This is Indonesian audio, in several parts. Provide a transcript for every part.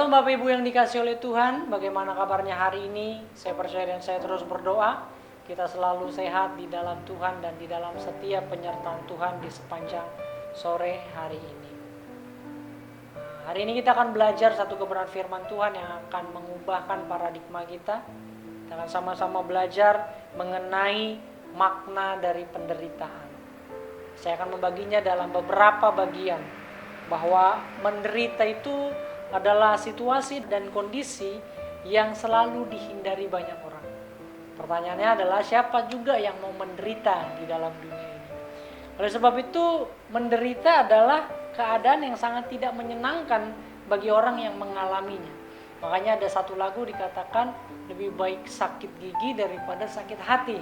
Shalom Bapak Ibu yang dikasihi oleh Tuhan, bagaimana kabarnya hari ini? Saya percaya dan saya terus berdoa, kita selalu sehat di dalam Tuhan dan di dalam setiap penyertaan Tuhan di sepanjang sore hari ini. Hari ini kita akan belajar satu kebenaran firman Tuhan yang akan mengubahkan paradigma kita. Kita akan sama-sama belajar mengenai makna dari penderitaan. Saya akan membaginya dalam beberapa bagian, bahwa menderita itu adalah situasi dan kondisi yang selalu dihindari banyak orang. Pertanyaannya adalah siapa juga yang mau menderita di dalam dunia ini. Oleh sebab itu, menderita adalah keadaan yang sangat tidak menyenangkan bagi orang yang mengalaminya. Makanya ada satu lagu dikatakan lebih baik sakit gigi daripada sakit hati.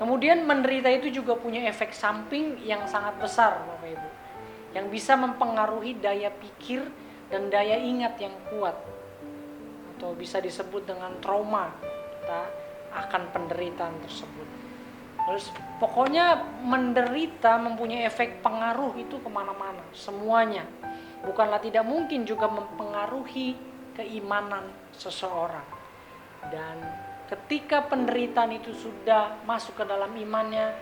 Kemudian menderita itu juga punya efek samping yang sangat besar, Bapak Ibu, yang bisa mempengaruhi daya pikir dan daya ingat yang kuat, atau bisa disebut dengan trauma kita akan penderitaan tersebut. Terus pokoknya menderita mempunyai efek pengaruh itu kemana-mana, semuanya. Bukanlah tidak mungkin juga mempengaruhi keimanan seseorang. Dan ketika penderitaan itu sudah masuk ke dalam imannya,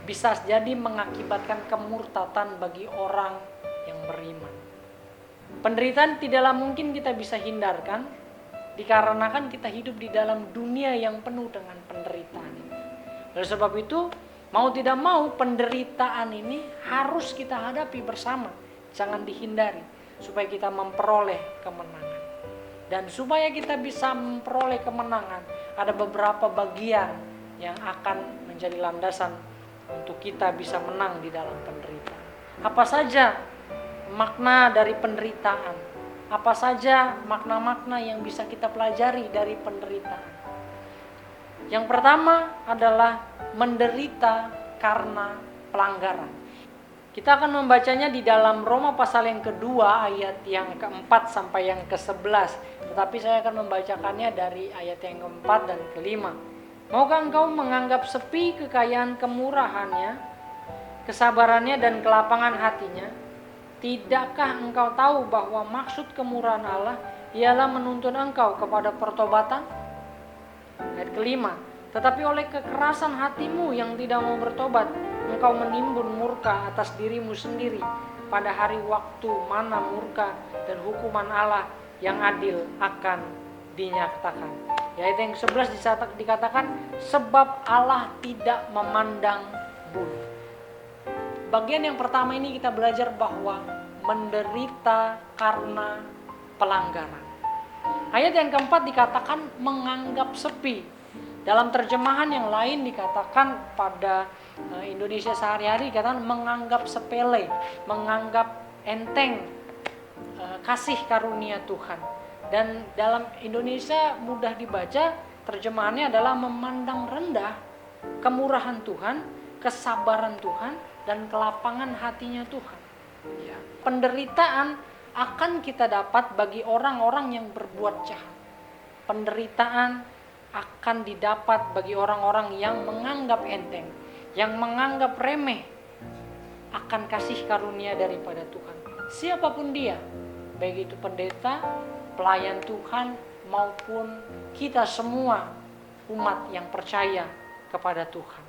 bisa jadi mengakibatkan kemurtatan bagi orang yang beriman. Penderitaan tidaklah mungkin kita bisa hindarkan, dikarenakan kita hidup di dalam dunia yang penuh dengan penderitaan ini. Oleh sebab itu, mau tidak mau penderitaan ini harus kita hadapi bersama, jangan dihindari, supaya kita memperoleh kemenangan. Dan supaya kita bisa memperoleh kemenangan, ada beberapa bagian yang akan menjadi landasan untuk kita bisa menang di dalam penderitaan. Apa saja makna dari penderitaan? Apa saja makna-makna yang bisa kita pelajari dari penderitaan? Yang pertama adalah menderita karena pelanggaran. Kita akan membacanya di dalam Roma pasal yang kedua ayat yang keempat sampai yang ke-11. Tetapi saya akan membacakannya dari ayat yang keempat dan kelima. Maukah engkau menganggap sepi kekayaan kemurahannya, kesabarannya dan kelapangan hatinya? Tidakkah engkau tahu bahwa maksud kemurahan Allah ialah menuntun engkau kepada pertobatan? Ayat kelima, tetapi oleh kekerasan hatimu yang tidak mau bertobat, engkau menimbun murka atas dirimu sendiri pada hari waktu mana murka dan hukuman Allah yang adil akan dinyatakan. Ayat yang ke-11 dikatakan, sebab Allah tidak memandang bulu. Bagian yang pertama ini kita belajar bahwa menderita karena pelanggaran. Ayat yang keempat dikatakan menganggap sepi. Dalam terjemahan yang lain dikatakan pada Indonesia sehari-hari dikatakan menganggap sepele, menganggap enteng kasih karunia Tuhan. Dan dalam Indonesia mudah dibaca, terjemahannya adalah memandang rendah kemurahan Tuhan, kesabaran Tuhan, dan kelapangan hatinya Tuhan. Ya. Penderitaan akan kita dapat bagi orang-orang yang berbuat jahat. Penderitaan akan didapat bagi orang-orang yang menganggap enteng, yang menganggap remeh akan kasih karunia daripada Tuhan. Siapapun dia, baik itu pendeta, pelayan Tuhan, maupun kita semua umat yang percaya kepada Tuhan.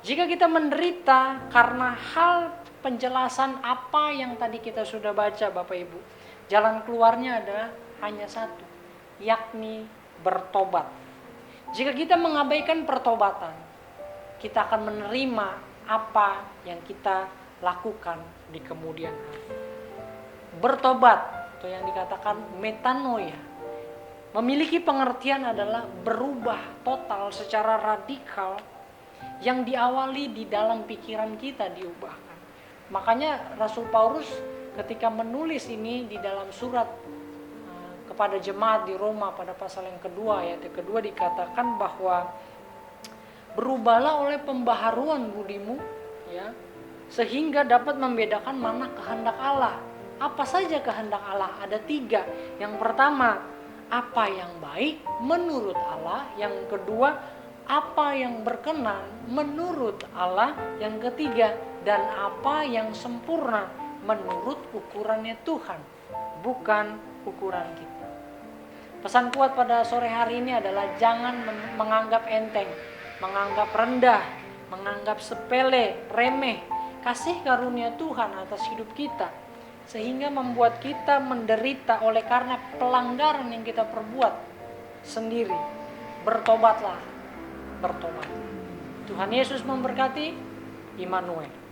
Jika kita menderita karena hal penjelasan apa yang tadi kita sudah baca Bapak Ibu, jalan keluarnya adalah hanya satu, yakni bertobat. Jika kita mengabaikan pertobatan, kita akan menerima apa yang kita lakukan di kemudian hari. Bertobat, atau yang dikatakan metanoia, memiliki pengertian adalah berubah total secara radikal, yang diawali di dalam pikiran kita diubahkan. Makanya Rasul Paulus ketika menulis ini di dalam surat kepada jemaat di Roma pada pasal yang kedua ayat yang kedua dikatakan bahwa berubahlah oleh pembaharuan budimu, ya, sehingga dapat membedakan mana kehendak Allah. Apa saja kehendak Allah? Ada 3. Yang pertama, apa yang baik menurut Allah. Yang kedua, apa yang berkenan menurut Allah. Yang ketiga, dan apa yang sempurna menurut ukurannya Tuhan, bukan ukuran kita. Pesan kuat pada sore hari ini adalah jangan menganggap enteng, menganggap rendah, menganggap sepele, remeh kasih karunia Tuhan atas hidup kita, sehingga membuat kita menderita oleh karena pelanggaran yang kita perbuat sendiri. Bertobatlah, bertobat. Tuhan Yesus memberkati. Immanuel.